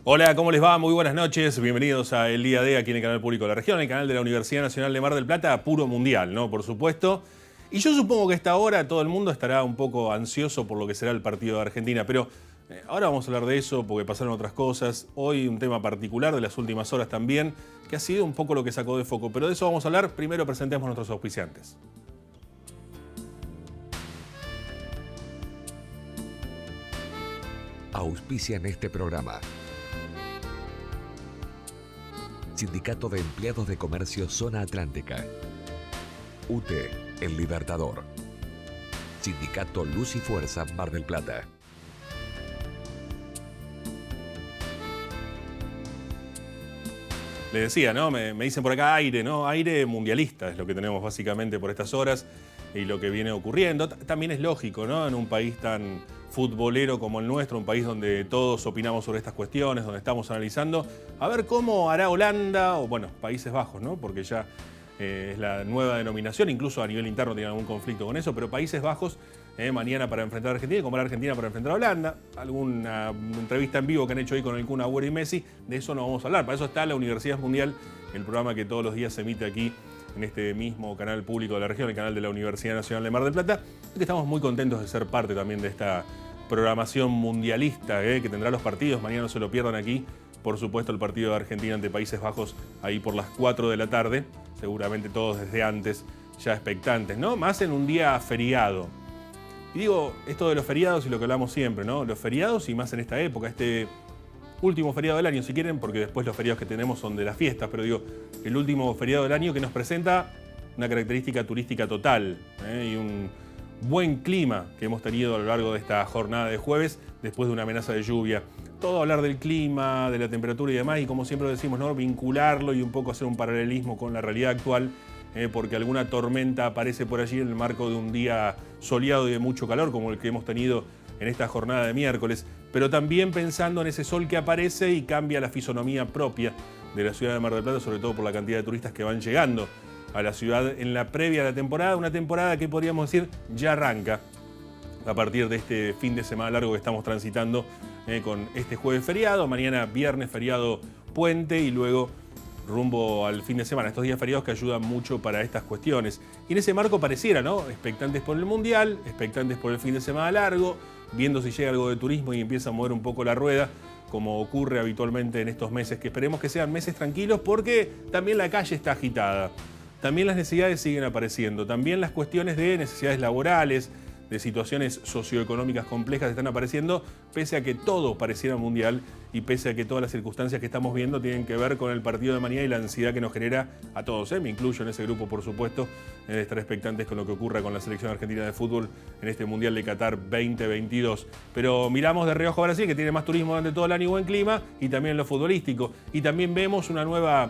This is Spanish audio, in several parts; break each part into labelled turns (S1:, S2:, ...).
S1: Hola, ¿cómo les va? Muy buenas noches. Bienvenidos a El Día D aquí en el Canal Público de la Región, el canal de la Universidad Nacional de Mar del Plata, puro mundial, ¿no? Por supuesto. Y yo supongo que a esta hora todo el mundo estará un poco ansioso por lo que será el partido de Argentina, pero ahora vamos a hablar de eso porque pasaron otras cosas. Hoy un tema particular de las últimas horas también, que ha sido un poco lo que sacó de foco. Pero de eso vamos a hablar. Primero presentemos a nuestros auspiciantes.
S2: Auspician este programa. Sindicato de Empleados de Comercio Zona Atlántica. UTE, El Libertador. Sindicato Luz y Fuerza Mar del Plata.
S1: Le decía, ¿no? Me dicen por acá aire, ¿no? Aire mundialista es lo que tenemos básicamente por estas horas y lo que viene ocurriendo. También es lógico, ¿no? En un país tan futbolero como el nuestro, un país donde todos opinamos sobre estas cuestiones, donde estamos analizando, a ver cómo hará Holanda, o bueno, Países Bajos, ¿no? Porque ya es la nueva denominación, incluso a nivel interno tiene algún conflicto con eso, pero Países Bajos mañana para enfrentar a Argentina y como Argentina para enfrentar a Holanda. Alguna entrevista en vivo que han hecho hoy con el Kun Agüero y Messi, de eso no vamos a hablar. Para eso está la Universidad Mundial, el programa que todos los días se emite aquí en este mismo canal público de la región, el canal de la Universidad Nacional de Mar del Plata, y que estamos muy contentos de ser parte también de esta programación mundialista que tendrá los partidos. Mañana no se lo pierdan aquí. Por supuesto, el partido de Argentina ante Países Bajos ahí por las 4 de la tarde. Seguramente todos desde antes ya expectantes, ¿no? Más en un día feriado. Y digo, esto de los feriados y lo que hablamos siempre, ¿no? Los feriados y más en esta época, este último feriado del año, si quieren, porque después los feriados que tenemos son de las fiestas, pero digo, el último feriado del año que nos presenta una característica turística total y un buen clima que hemos tenido a lo largo de esta jornada de jueves, después de una amenaza de lluvia. Todo hablar del clima, de la temperatura y demás, y como siempre decimos, ¿no? Vincularlo y un poco hacer un paralelismo con la realidad actual, porque alguna tormenta aparece por allí en el marco de un día soleado y de mucho calor, como el que hemos tenido en esta jornada de miércoles, pero también pensando en ese sol que aparece y cambia la fisonomía propia de la ciudad de Mar del Plata, sobre todo por la cantidad de turistas que van llegando a la ciudad en la previa de la temporada, una temporada que podríamos decir ya arranca a partir de este fin de semana largo que estamos transitando con este jueves feriado, mañana viernes feriado puente y luego rumbo al fin de semana, estos días feriados que ayudan mucho para estas cuestiones. Y en ese marco pareciera, ¿no? Expectantes por el Mundial, expectantes por el fin de semana largo, viendo si llega algo de turismo y empieza a mover un poco la rueda, como ocurre habitualmente en estos meses, que esperemos que sean meses tranquilos porque también la calle está agitada. También las necesidades siguen apareciendo, también las cuestiones de necesidades laborales, de situaciones socioeconómicas complejas están apareciendo, pese a que todo pareciera mundial y pese a que todas las circunstancias que estamos viendo tienen que ver con el partido de mañana y la ansiedad que nos genera a todos. Me incluyo en ese grupo, por supuesto, de estar expectantes con lo que ocurra con la selección argentina de fútbol en este Mundial de Qatar 2022. Pero miramos de reojo a Brasil, que tiene más turismo durante todo el año y buen clima, y también en lo futbolístico. Y también vemos una nueva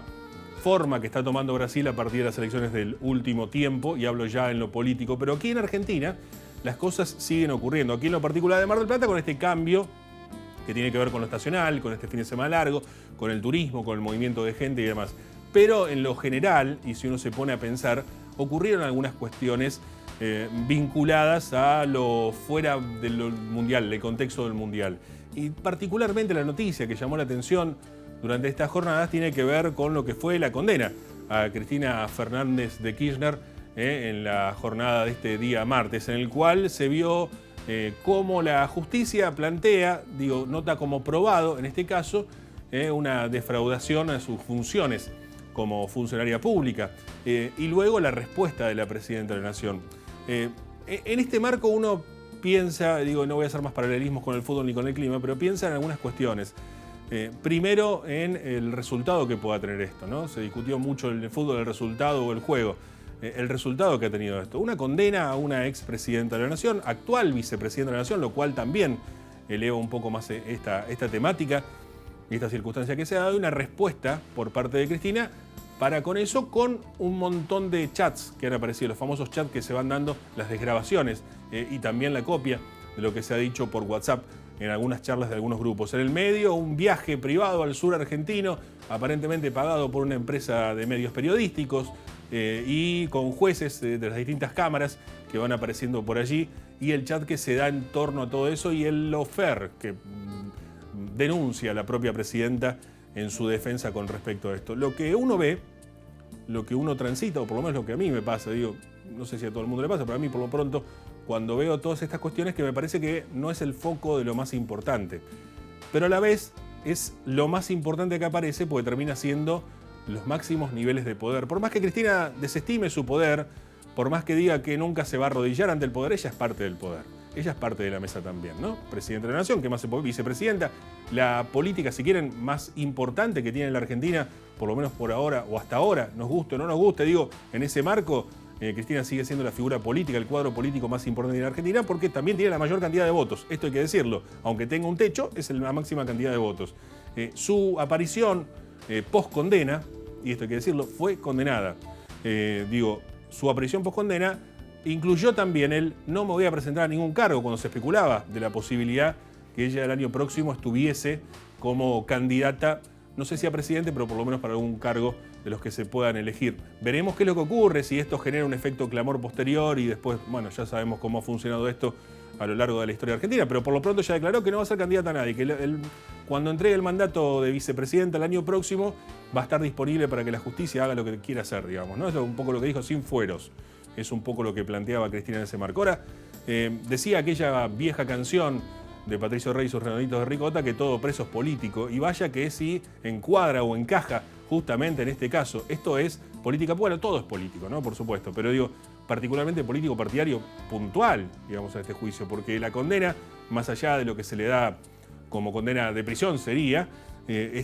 S1: forma que está tomando Brasil a partir de las elecciones del último tiempo, y hablo ya en lo político, pero aquí en Argentina las cosas siguen ocurriendo. Aquí en lo particular de Mar del Plata, con este cambio que tiene que ver con lo estacional, con este fin de semana largo, con el turismo, con el movimiento de gente y demás. Pero en lo general, y si uno se pone a pensar, ocurrieron algunas cuestiones vinculadas a lo fuera del mundial, del contexto del mundial. Y particularmente la noticia que llamó la atención durante estas jornadas tiene que ver con lo que fue la condena a Cristina Fernández de Kirchner en la jornada de este día martes, en el cual se vio cómo la justicia plantea, nota como probado en este caso, una defraudación a sus funciones como funcionaria pública, y luego la respuesta de la Presidenta de la Nación. En este marco uno piensa, no voy a hacer más paralelismos con el fútbol ni con el clima, pero piensa en algunas cuestiones. Primero en el resultado que pueda tener esto, ¿no? Se discutió mucho en el fútbol el resultado o el juego. El resultado que ha tenido esto. Una condena a una expresidenta de la Nación, actual vicepresidenta de la Nación, lo cual también eleva un poco más esta temática y esta circunstancia que se ha dado, y una respuesta por parte de Cristina para con eso, con un montón de chats que han aparecido, los famosos chats que se van dando, las desgrabaciones y también la copia de lo que se ha dicho por WhatsApp en algunas charlas de algunos grupos. En el medio, un viaje privado al sur argentino, aparentemente pagado por una empresa de medios periodísticos, y con jueces de las distintas cámaras que van apareciendo por allí, y el chat que se da en torno a todo eso y el lawfare que denuncia la propia presidenta en su defensa con respecto a esto. Lo que uno ve, lo que uno transita, o por lo menos lo que a mí me pasa, digo, no sé si a todo el mundo le pasa, pero a mí por lo pronto, cuando veo todas estas cuestiones, que me parece que no es el foco de lo más importante, pero a la vez es lo más importante que aparece porque termina siendo los máximos niveles de poder. Por más que Cristina desestime su poder, por más que diga que nunca se va a arrodillar ante el poder, ella es parte del poder. Ella es parte de la mesa también, ¿no? Presidenta de la Nación, que más vicepresidenta. La política, si quieren, más importante que tiene la Argentina, por lo menos por ahora o hasta ahora, nos guste o no nos guste, digo, en ese marco, Cristina sigue siendo la figura política, el cuadro político más importante de la Argentina, porque también tiene la mayor cantidad de votos. Esto hay que decirlo. Aunque tenga un techo, es la máxima cantidad de votos. Su aparición post-condena, y esto hay que decirlo, fue condenada. Su aparición post-condena incluyó también el no me voy a presentar a ningún cargo, cuando se especulaba de la posibilidad que ella el año próximo estuviese como candidata, no sé si a presidente, pero por lo menos para algún cargo de los que se puedan elegir. Veremos qué es lo que ocurre, si esto genera un efecto clamor posterior y después, bueno, ya sabemos cómo ha funcionado esto a lo largo de la historia argentina, pero por lo pronto ya declaró que no va a ser candidata a nadie, que cuando entregue el mandato de vicepresidenta el año próximo va a estar disponible para que la justicia haga lo que quiera hacer, digamos, ¿no? Es un poco lo que dijo, sin fueros. Es un poco lo que planteaba Cristina en ese marco. Ahora, decía aquella vieja canción de Patricio Rey y sus Redonditos de Ricota que todo preso es político, y vaya que sí encuadra o encaja justamente en este caso. Esto es política, bueno, todo es político, ¿no? Por supuesto, pero digo, particularmente político partidario puntual, digamos, a este juicio, porque la condena, más allá de lo que se le da como condena de prisión sería,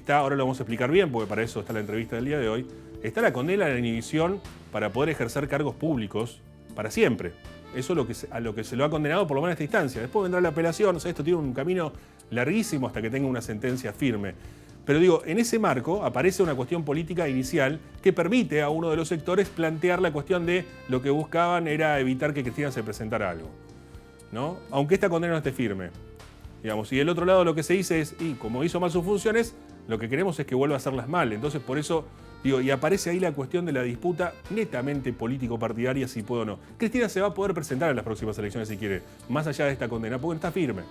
S1: ahora lo vamos a explicar bien, porque para eso está la entrevista del día de hoy, está la condena a la inhibición para poder ejercer cargos públicos para siempre. Eso es a lo que se lo ha condenado, por lo menos en esta instancia. Después vendrá la apelación, o sea, esto tiene un camino larguísimo hasta que tenga una sentencia firme. Pero digo, en ese marco aparece una cuestión política inicial que permite a uno de los sectores plantear la cuestión de lo que buscaban era evitar que Cristina se presentara algo, ¿no? Aunque esta condena no esté firme. Digamos, y del otro lado lo que se dice es, y como hizo mal sus funciones, lo que queremos es que vuelva a hacerlas mal. Entonces, por eso, digo, y aparece ahí la cuestión de la disputa netamente político-partidaria, si puede o no. Cristina se va a poder presentar en las próximas elecciones si quiere, más allá de esta condena, porque está firme.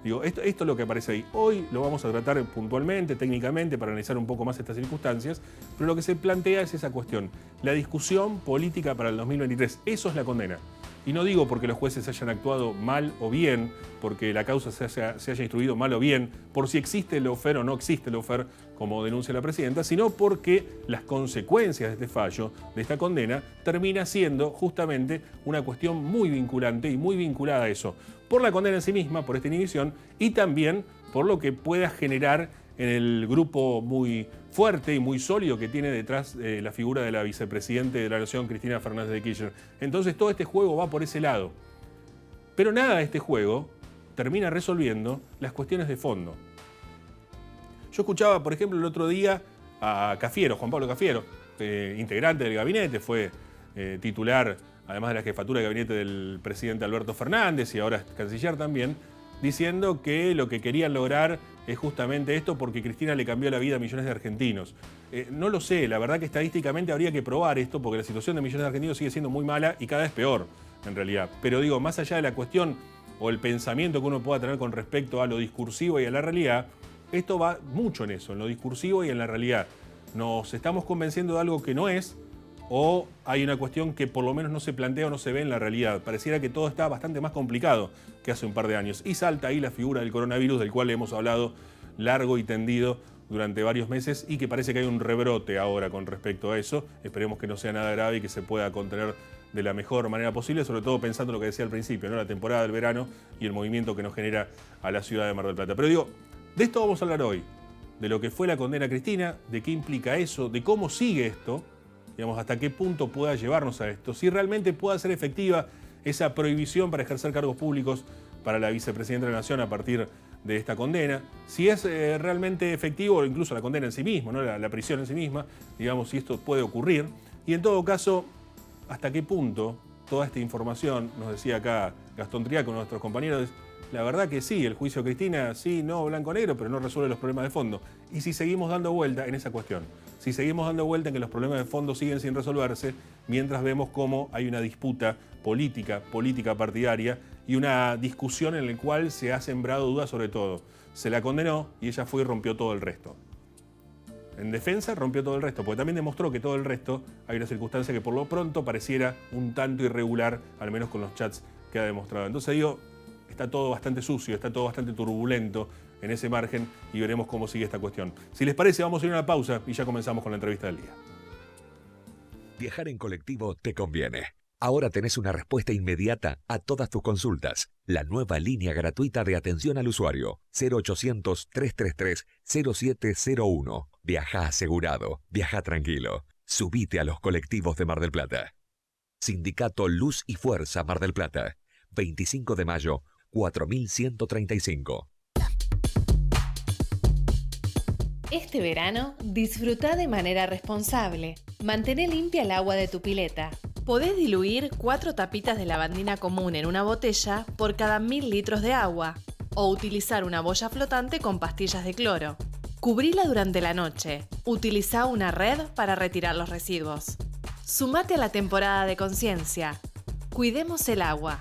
S1: Digo, esto es lo que aparece ahí. Hoy lo vamos a tratar puntualmente, técnicamente, para analizar un poco más estas circunstancias, pero lo que se plantea es esa cuestión, la discusión política para el 2023. Eso es la condena. Y no digo porque los jueces hayan actuado mal o bien, porque la causa se haya instruido mal o bien, por si existe el lawfare o no existe el lawfare, como denuncia la presidenta, sino porque las consecuencias de este fallo, de esta condena, termina siendo justamente una cuestión muy vinculante y muy vinculada a eso, por la condena en sí misma, por esta inhibición, y también por lo que pueda generar en el grupo muy fuerte y muy sólido que tiene detrás la figura de la vicepresidenta de la Nación, Cristina Fernández de Kirchner. Entonces todo este juego va por ese lado. Pero nada de este juego termina resolviendo las cuestiones de fondo. Yo escuchaba, por ejemplo, el otro día a Cafiero, Juan Pablo Cafiero, integrante del gabinete, fue titular, además de la jefatura de gabinete del presidente Alberto Fernández y ahora es canciller también, diciendo que lo que querían lograr es justamente esto porque Cristina le cambió la vida a millones de argentinos. No lo sé, la verdad que estadísticamente habría que probar esto porque la situación de millones de argentinos sigue siendo muy mala y cada vez peor, en realidad. Pero digo, más allá de la cuestión o el pensamiento que uno pueda tener con respecto a lo discursivo y a la realidad, esto va mucho en eso, en lo discursivo y en la realidad. Nos estamos convenciendo de algo que no es, o hay una cuestión que por lo menos no se plantea o no se ve en la realidad. Pareciera que todo está bastante más complicado que hace un par de años. Y salta ahí la figura del coronavirus, del cual hemos hablado largo y tendido durante varios meses y que parece que hay un rebrote ahora con respecto a eso. Esperemos que no sea nada grave y que se pueda contener de la mejor manera posible, sobre todo pensando en lo que decía al principio, ¿no? La temporada del verano y el movimiento que nos genera a la ciudad de Mar del Plata. Pero digo, de esto vamos a hablar hoy, de lo que fue la condena a Cristina, de qué implica eso, de cómo sigue esto, digamos, hasta qué punto pueda llevarnos a esto, si realmente pueda ser efectiva esa prohibición para ejercer cargos públicos para la vicepresidenta de la Nación a partir de esta condena, si es realmente efectivo, o incluso la condena en sí misma, ¿no? la prisión en sí misma, digamos, si esto puede ocurrir, y en todo caso, hasta qué punto toda esta información, nos decía acá Gastón Triaco, nuestros compañeros, la verdad que sí, el juicio de Cristina, sí, no, blanco-negro, pero no resuelve los problemas de fondo. Y si seguimos dando vuelta en esa cuestión, si seguimos dando vuelta en que los problemas de fondo siguen sin resolverse, mientras vemos cómo hay una disputa política partidaria y una discusión en la cual se ha sembrado dudas sobre todo. Se la condenó y ella fue y rompió todo el resto. En defensa rompió todo el resto, porque también demostró que todo el resto hay una circunstancia que por lo pronto pareciera un tanto irregular, al menos con los chats que ha demostrado. Entonces digo, está todo bastante sucio, está todo bastante turbulento en ese margen y veremos cómo sigue esta cuestión. Si les parece, vamos a ir a una pausa y ya comenzamos con la entrevista del día.
S2: Viajar en colectivo te conviene. Ahora tenés una respuesta inmediata a todas tus consultas. La nueva línea gratuita de atención al usuario, 0800-333-0701. Viaja asegurado, viaja tranquilo. Subite a los colectivos de Mar del Plata. Sindicato Luz y Fuerza Mar del Plata. 25 de mayo, 4135.
S3: Este verano, disfruta de manera responsable. Mantén limpia el agua de tu pileta. Podés diluir 4 tapitas de lavandina común en una botella por cada 1000 litros de agua o utilizar una boya flotante con pastillas de cloro. Cubrila durante la noche. Utiliza una red para retirar los residuos. Sumate a la temporada de conciencia. Cuidemos el agua.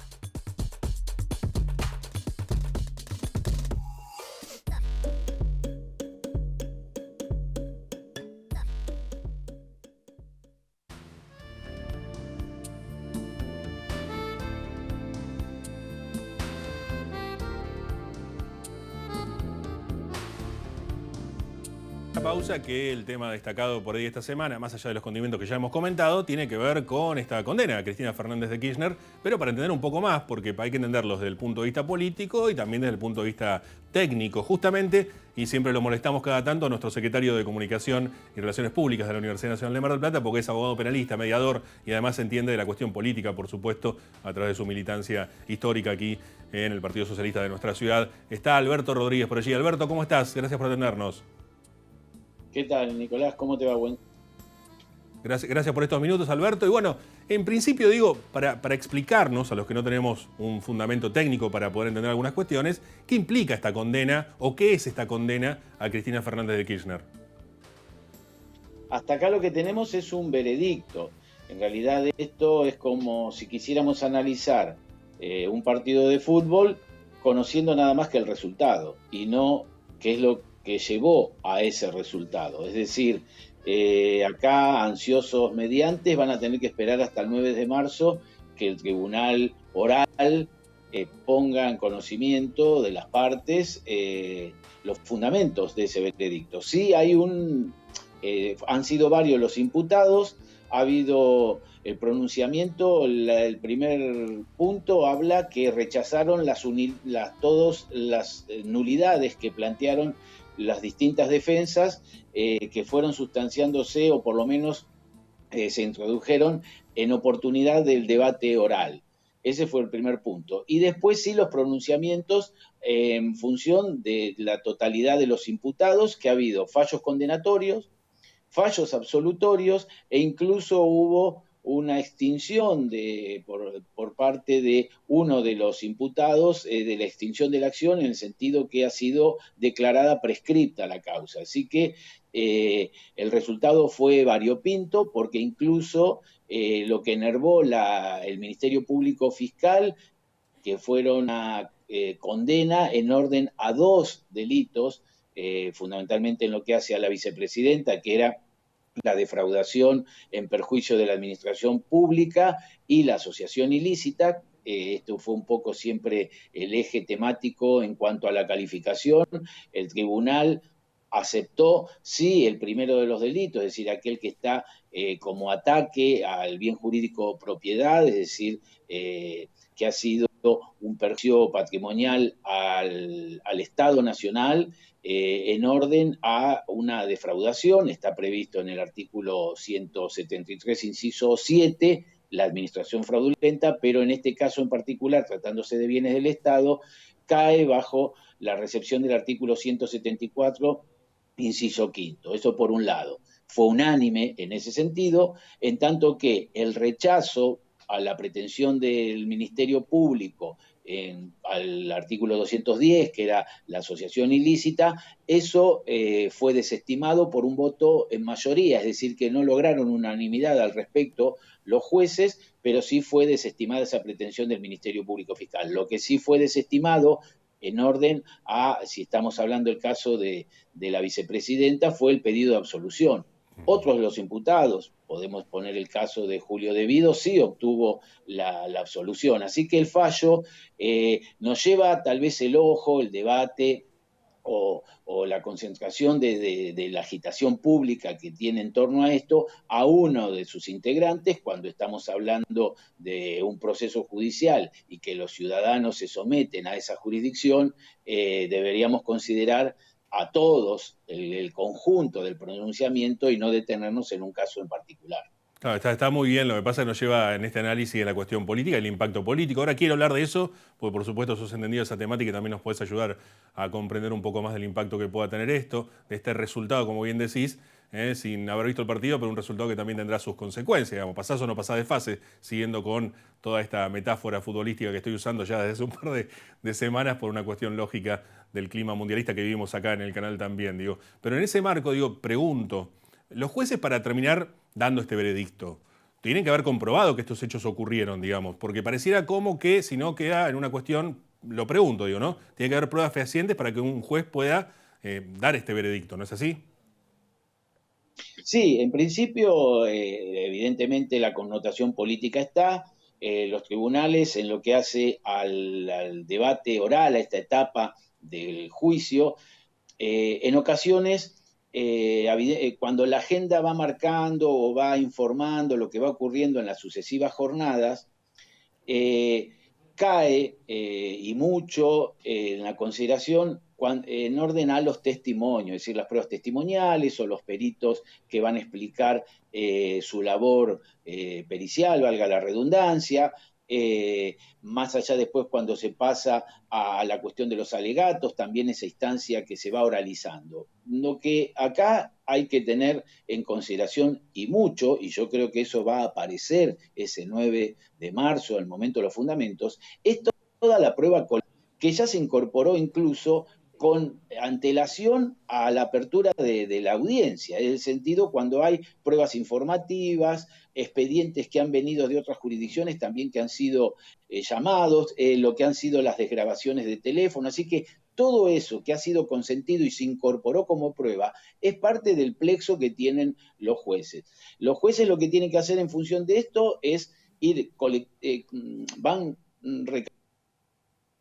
S1: Pausa que el tema destacado por ahí esta semana, más allá de los condimentos que ya hemos comentado, tiene que ver con esta condena a Cristina Fernández de Kirchner, pero para entender un poco más, porque hay que entenderlos desde el punto de vista político y también desde el punto de vista técnico, justamente, y siempre lo molestamos cada tanto a nuestro secretario de Comunicación y Relaciones Públicas de la Universidad Nacional de Mar del Plata, porque es abogado penalista, mediador y además entiende de la cuestión política, por supuesto, a través de su militancia histórica aquí en el Partido Socialista de nuestra ciudad. Está Alberto Rodríguez por allí. Alberto, ¿cómo estás? Gracias por atendernos.
S4: ¿Qué tal, Nicolás? ¿Cómo te va?
S1: Gracias por estos minutos, Alberto. Y bueno, en principio digo, para explicarnos, a los que no tenemos un fundamento técnico para poder entender algunas cuestiones, ¿qué implica esta condena o qué es esta condena a Cristina Fernández de Kirchner?
S4: Hasta acá lo que tenemos es un veredicto. En realidad esto es como si quisiéramos analizar un partido de fútbol conociendo nada más que el resultado y no qué es lo que llevó a ese resultado. Es decir, acá ansiosos mediantes van a tener que esperar hasta el 9 de marzo que el tribunal oral ponga en conocimiento de las partes los fundamentos de ese veredicto. Sí, han sido varios los imputados, ha habido el pronunciamiento, el primer punto habla que rechazaron todas las nulidades que plantearon las distintas defensas que fueron sustanciándose o por lo menos se introdujeron en oportunidad del debate oral. Ese fue el primer punto. Y después sí los pronunciamientos en función de la totalidad de los imputados, que ha habido fallos condenatorios, fallos absolutorios e incluso hubo una extinción por parte de uno de los imputados de la extinción de la acción en el sentido que ha sido declarada prescripta la causa. Así que el resultado fue variopinto porque incluso lo que enervó el Ministerio Público Fiscal, que fueron a condena en orden a 2 delitos, fundamentalmente en lo que hace a la vicepresidenta, que era la defraudación en perjuicio de la administración pública y la asociación ilícita. Esto fue un poco siempre el eje temático en cuanto a la calificación. El tribunal aceptó, sí, el primero de los delitos, es decir, aquel que está como ataque al bien jurídico propiedad, es decir, que ha sido un perjuicio patrimonial al Estado Nacional, en orden a una defraudación. Está previsto en el artículo 173, inciso 7, la administración fraudulenta, pero en este caso en particular, tratándose de bienes del Estado, cae bajo la recepción del artículo 174, inciso 5. Eso por un lado. Fue unánime en ese sentido, en tanto que el rechazo a la pretensión del Ministerio Público al artículo 210, que era la asociación ilícita, eso fue desestimado por un voto en mayoría, es decir, que no lograron unanimidad al respecto los jueces, pero sí fue desestimada esa pretensión del Ministerio Público Fiscal. Lo que sí fue desestimado en orden a, si estamos hablando del caso de la vicepresidenta, fue el pedido de absolución. Otros de los imputados, podemos poner el caso de Julio De Vido, sí obtuvo la absolución. Así que el fallo nos lleva tal vez el ojo, el debate o la concentración de la agitación pública que tiene en torno a esto a uno de sus integrantes cuando estamos hablando de un proceso judicial y que los ciudadanos se someten a esa jurisdicción, deberíamos considerar a todos el conjunto del pronunciamiento y no detenernos en un caso en particular.
S1: Claro, está muy bien, lo que pasa es que nos lleva en este análisis a la cuestión política, el impacto político. Ahora quiero hablar de eso, porque por supuesto sos entendido de esa temática y también nos puedes ayudar a comprender un poco más del impacto que pueda tener esto, de este resultado, como bien decís, sin haber visto el partido, pero un resultado que también tendrá sus consecuencias. Digamos, pasás o no pasás de fase, siguiendo con toda esta metáfora futbolística que estoy usando ya desde hace un par de semanas por una cuestión lógica del clima mundialista que vivimos acá en el canal también. Digo. Pero en ese marco, pregunto, los jueces para terminar dando este veredicto, tienen que haber comprobado que estos hechos ocurrieron, digamos, porque pareciera como que si no queda en una cuestión, lo pregunto, ¿no? Tiene que haber pruebas fehacientes para que un juez pueda dar este veredicto, ¿no es así?
S4: Sí, en principio, evidentemente la connotación política está. Los tribunales, en lo que hace al debate oral, a esta etapa del juicio, en ocasiones, cuando la agenda va marcando o va informando lo que va ocurriendo en las sucesivas jornadas, cae y mucho en la consideración en orden a los testimonios, es decir, las pruebas testimoniales o los peritos que van a explicar su labor pericial, valga la redundancia, más allá después cuando se pasa a la cuestión de los alegatos, también esa instancia que se va oralizando. Lo que acá hay que tener en consideración y mucho, y yo creo que eso va a aparecer ese 9 de marzo, al momento de los fundamentos, es toda la prueba que ya se incorporó incluso con antelación a la apertura de la audiencia, en el sentido cuando hay pruebas informativas, expedientes que han venido de otras jurisdicciones también que han sido llamados, lo que han sido las desgrabaciones de teléfono, así que todo eso que ha sido consentido y se incorporó como prueba es parte del plexo que tienen los jueces. Los jueces lo que tienen que hacer en función de esto es van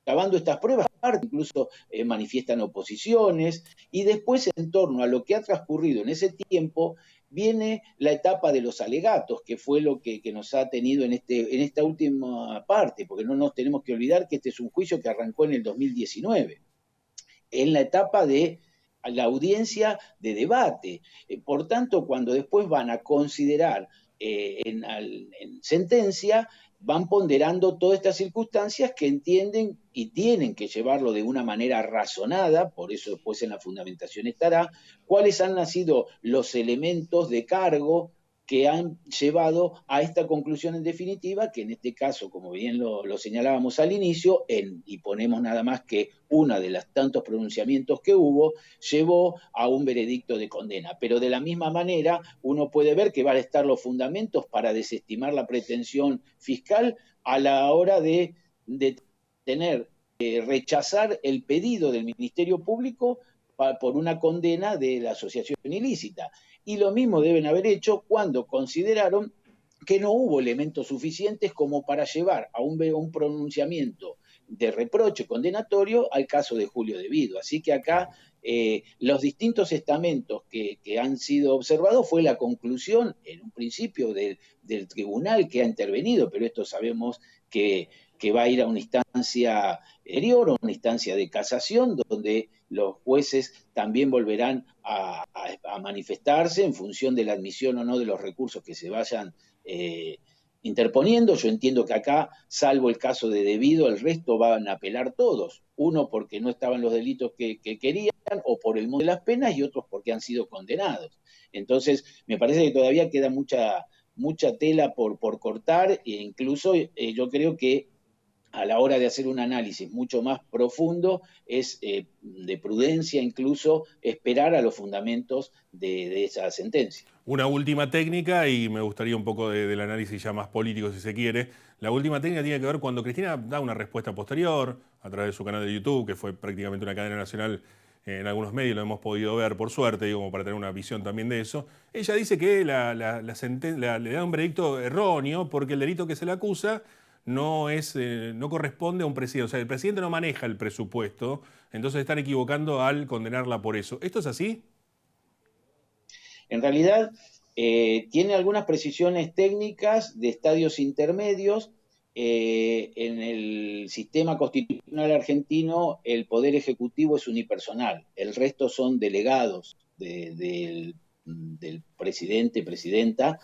S4: recabando estas pruebas, incluso manifiestan oposiciones, y después en torno a lo que ha transcurrido en ese tiempo viene la etapa de los alegatos, que fue lo que nos ha tenido en esta última parte, porque no nos tenemos que olvidar que este es un juicio que arrancó en el 2019, en la etapa de la audiencia de debate. Por tanto, cuando después van a considerar en sentencia, van ponderando todas estas circunstancias que entienden y tienen que llevarlo de una manera razonada, por eso después en la fundamentación estará, cuáles han sido los elementos de cargo que han llevado a esta conclusión en definitiva, que en este caso, como bien lo señalábamos al inicio, y ponemos nada más que uno de los tantos pronunciamientos que hubo, llevó a un veredicto de condena. Pero de la misma manera, uno puede ver que van a estar los fundamentos para desestimar la pretensión fiscal a la hora de rechazar el pedido del Ministerio Público por una condena de la asociación ilícita. Y lo mismo deben haber hecho cuando consideraron que no hubo elementos suficientes como para llevar a un pronunciamiento de reproche condenatorio al caso de Julio De Vido. Así que acá los distintos estamentos que han sido observados fue la conclusión en un principio del tribunal que ha intervenido, pero esto sabemos que va a ir a una instancia superior, a una instancia de casación, donde los jueces también volverán a manifestarse en función de la admisión o no de los recursos que se vayan interponiendo. Yo entiendo que acá, salvo el caso de De Vido, el resto van a apelar todos. Uno porque no estaban los delitos que querían o por el monto de las penas y otros porque han sido condenados. Entonces, me parece que todavía queda mucha mucha tela por cortar, e incluso yo creo que a la hora de hacer un análisis mucho más profundo, es de prudencia incluso esperar a los fundamentos de esa sentencia.
S1: Una última técnica, y me gustaría un poco del análisis ya más político, si se quiere. La última técnica tiene que ver cuando Cristina da una respuesta posterior, a través de su canal de YouTube, que fue prácticamente una cadena nacional en algunos medios, lo hemos podido ver por suerte, digo, como para tener una visión también de eso. Ella dice que le da un veredicto erróneo porque el delito que se le acusa no corresponde a un presidente. O sea, el presidente no maneja el presupuesto, entonces están equivocando al condenarla por eso. ¿Esto es así?
S4: En realidad, tiene algunas precisiones técnicas de estadios intermedios. En el sistema constitucional argentino, el poder ejecutivo es unipersonal, el resto son delegados del presidente, presidenta.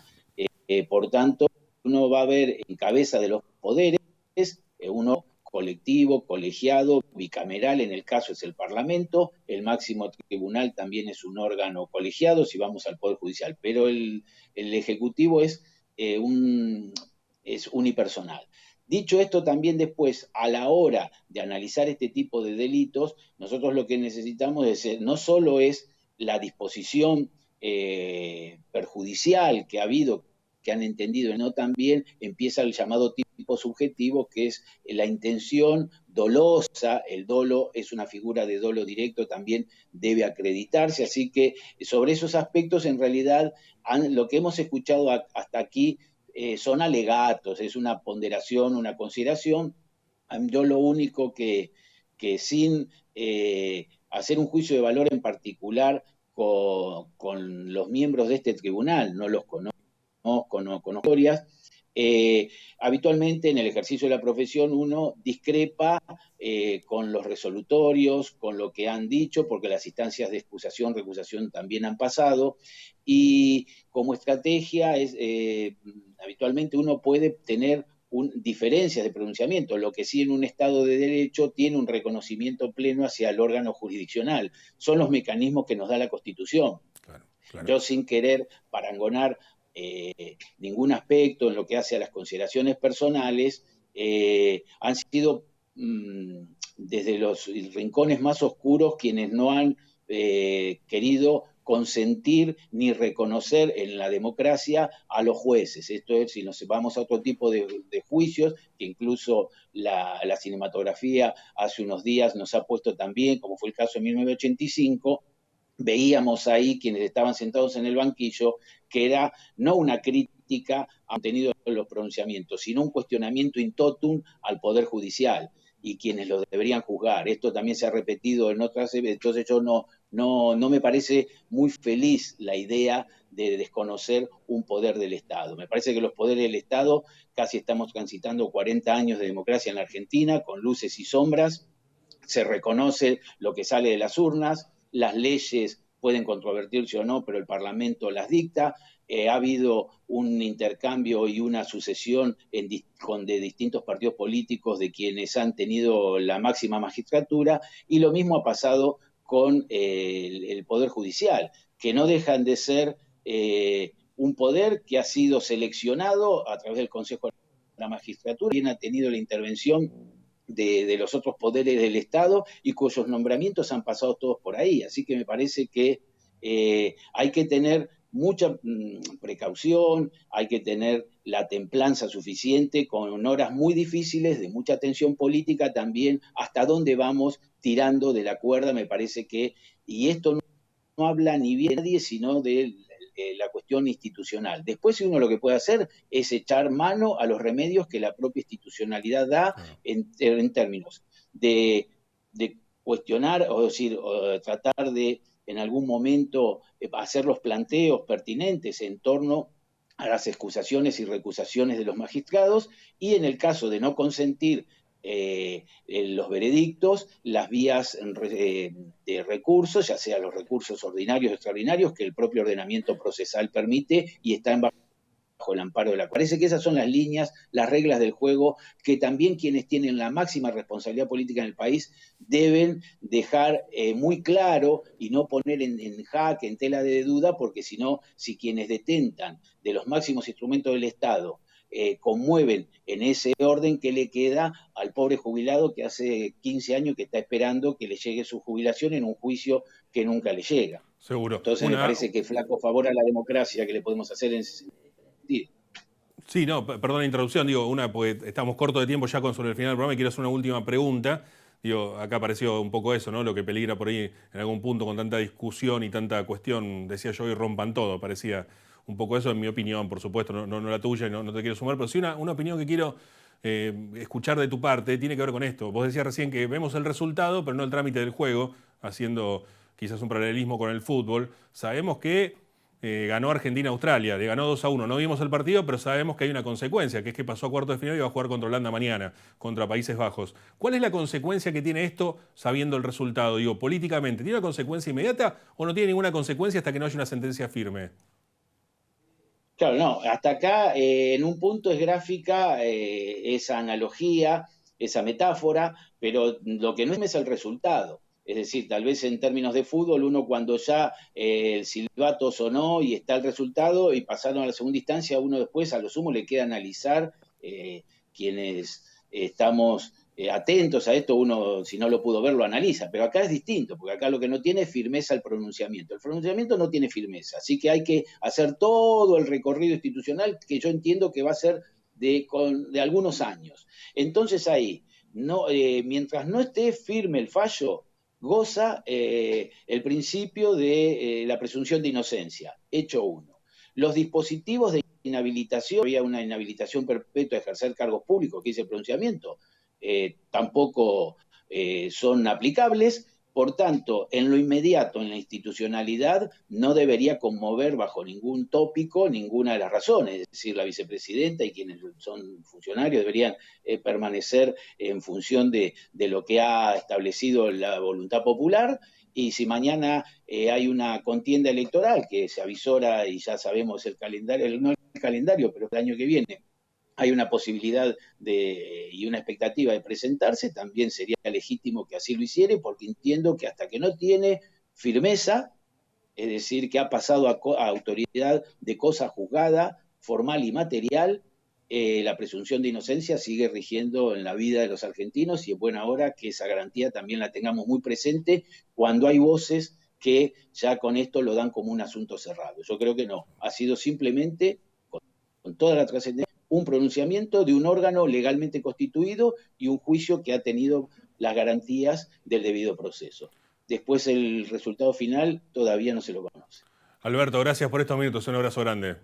S4: Por tanto, uno va a ver en cabeza de los poderes uno colectivo, colegiado, bicameral, en el caso es el Parlamento, el máximo tribunal también es un órgano colegiado, si vamos al Poder Judicial, pero el Ejecutivo es unipersonal. Dicho esto, también después, a la hora de analizar este tipo de delitos, nosotros lo que necesitamos no solo es la disposición perjudicial que ha habido, que han entendido, no, también empieza el llamado tipo subjetivo, que es la intención dolosa. El dolo es una figura de dolo directo, también debe acreditarse, así que sobre esos aspectos, en realidad, lo que hemos escuchado hasta aquí son alegatos, es una ponderación, una consideración. Yo lo único que sin hacer un juicio de valor en particular con los miembros de este tribunal, no los conozco, con historias. Habitualmente en el ejercicio de la profesión uno discrepa con los resolutorios, con lo que han dicho, porque las instancias de excusación, recusación también han pasado, y como estrategia habitualmente uno puede tener diferencias de pronunciamiento, lo que sí en un Estado de Derecho tiene un reconocimiento pleno hacia el órgano jurisdiccional. Son los mecanismos que nos da la Constitución. Claro, claro. Yo, sin querer parangonar ningún aspecto en lo que hace a las consideraciones personales, han sido desde los rincones más oscuros quienes no han querido consentir ni reconocer en la democracia a los jueces. Esto es, si nos vamos a otro tipo de juicios, que incluso la cinematografía hace unos días nos ha puesto también, como fue el caso de 1985, veíamos ahí quienes estaban sentados en el banquillo, que era no una crítica al contenido de los pronunciamientos, sino un cuestionamiento in totum al Poder Judicial y quienes lo deberían juzgar. Esto también se ha repetido en otras, entonces yo no me parece muy feliz la idea de desconocer un poder del Estado. Me parece que los poderes del Estado, casi estamos transitando 40 años de democracia en la Argentina, con luces y sombras, se reconoce lo que sale de las urnas, las leyes pueden controvertirse o no, pero el Parlamento las dicta. Ha habido un intercambio y una sucesión de distintos partidos políticos de quienes han tenido la máxima magistratura, y lo mismo ha pasado con el Poder Judicial, que no dejan de ser un poder que ha sido seleccionado a través del Consejo de la Magistratura, quien ha tenido la intervención de los otros poderes del Estado y cuyos nombramientos han pasado todos por ahí. Así que me parece que hay que tener mucha precaución, hay que tener la templanza suficiente, con horas muy difíciles, de mucha tensión política también, hasta dónde vamos tirando de la cuerda. Me parece que, y esto no habla ni bien de nadie, sino de la cuestión institucional. Después, si uno lo que puede hacer es echar mano a los remedios que la propia institucionalidad da en términos de cuestionar, o decir, o tratar de en algún momento hacer los planteos pertinentes en torno a las excusaciones y recusaciones de los magistrados, y en el caso de no consentir los veredictos, las vías de recursos, ya sea los recursos ordinarios o extraordinarios, que el propio ordenamiento procesal permite y están bajo bajo el amparo de la... Parece que esas son las líneas, las reglas del juego que también quienes tienen la máxima responsabilidad política en el país deben dejar muy claro y no poner en jaque, en tela de duda, porque si no, si quienes detentan de los máximos instrumentos del Estado conmueven en ese orden, ¿qué le queda al pobre jubilado que hace 15 años que está esperando que le llegue su jubilación en un juicio que nunca le llega?
S1: Seguro.
S4: Entonces me parece que flaco favor a la democracia que le podemos hacer en ese sentido.
S1: Sí, no, perdón la interrupción, digo, porque estamos cortos de tiempo ya sobre el final del programa y quiero hacer una última pregunta. Digo, acá apareció un poco eso, ¿no? Lo que peligra por ahí en algún punto con tanta discusión y tanta cuestión, decía yo, y rompan todo, parecía un poco eso, en mi opinión, por supuesto, no la tuya, y no te quiero sumar, pero sí una opinión que quiero escuchar de tu parte, tiene que ver con esto. Vos decías recién que vemos el resultado, pero no el trámite del juego, haciendo quizás un paralelismo con el fútbol. Sabemos que ganó Argentina-Australia, le ganó 2-1. No vimos el partido, pero sabemos que hay una consecuencia, que es que pasó a cuartos de final y va a jugar contra Holanda mañana, contra Países Bajos. ¿Cuál es la consecuencia que tiene esto sabiendo el resultado? Digo, políticamente, ¿tiene una consecuencia inmediata o no tiene ninguna consecuencia hasta que no haya una sentencia firme?
S4: Claro, no, hasta acá en un punto es gráfica esa analogía, esa metáfora, pero lo que no es el resultado. Es decir, tal vez en términos de fútbol, uno cuando ya el silbato sonó y está el resultado y pasaron a la segunda instancia, uno después a lo sumo le queda analizar quienes estamos atentos a esto, uno si no lo pudo ver lo analiza, pero acá es distinto, porque acá lo que no tiene es firmeza el pronunciamiento. El pronunciamiento no tiene firmeza, así que hay que hacer todo el recorrido institucional que yo entiendo que va a ser de algunos años. Entonces ahí, mientras no esté firme el fallo, goza el principio de la presunción de inocencia, hecho uno. Los dispositivos de inhabilitación, había una inhabilitación perpetua de ejercer cargos públicos, que dice el pronunciamiento, tampoco son aplicables. Por tanto, en lo inmediato, en la institucionalidad, no debería conmover bajo ningún tópico ninguna de las razones. Es decir, la vicepresidenta y quienes son funcionarios deberían permanecer en función de lo que ha establecido la voluntad popular. Y si mañana hay una contienda electoral que se avisora y ya sabemos el calendario, no el calendario, pero el año que viene, hay una posibilidad y una expectativa de presentarse, también sería legítimo que así lo hiciera, porque entiendo que hasta que no tiene firmeza, es decir, que ha pasado a autoridad de cosa juzgada, formal y material, la presunción de inocencia sigue rigiendo en la vida de los argentinos y es buena hora que esa garantía también la tengamos muy presente cuando hay voces que ya con esto lo dan como un asunto cerrado. Yo creo que no, ha sido simplemente, con toda la trascendencia, un pronunciamiento de un órgano legalmente constituido y un juicio que ha tenido las garantías del debido proceso. Después el resultado final todavía no se lo conoce.
S1: Alberto, gracias por estos minutos. Un abrazo grande.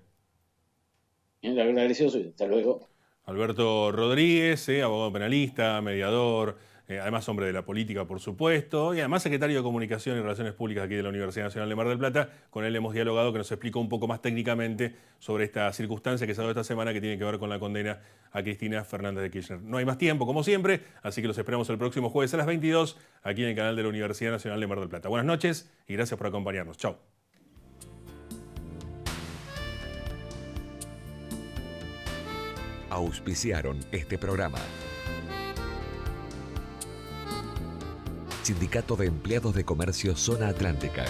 S4: Bien, agradecido soy. Hasta luego.
S1: Alberto Rodríguez, abogado penalista, mediador, además hombre de la política, por supuesto, y además secretario de Comunicación y Relaciones Públicas aquí de la Universidad Nacional de Mar del Plata. Con él hemos dialogado, que nos explicó un poco más técnicamente sobre esta circunstancia que se ha dado esta semana que tiene que ver con la condena a Cristina Fernández de Kirchner. No hay más tiempo, como siempre, así que los esperamos el próximo jueves a las 22 aquí en el canal de la Universidad Nacional de Mar del Plata. Buenas noches y gracias por acompañarnos. Chau.
S2: Auspiciaron este programa. Sindicato de Empleados de Comercio Zona Atlántica.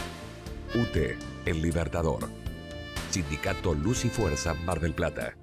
S2: UTE, El Libertador. Sindicato Luz y Fuerza Mar del Plata.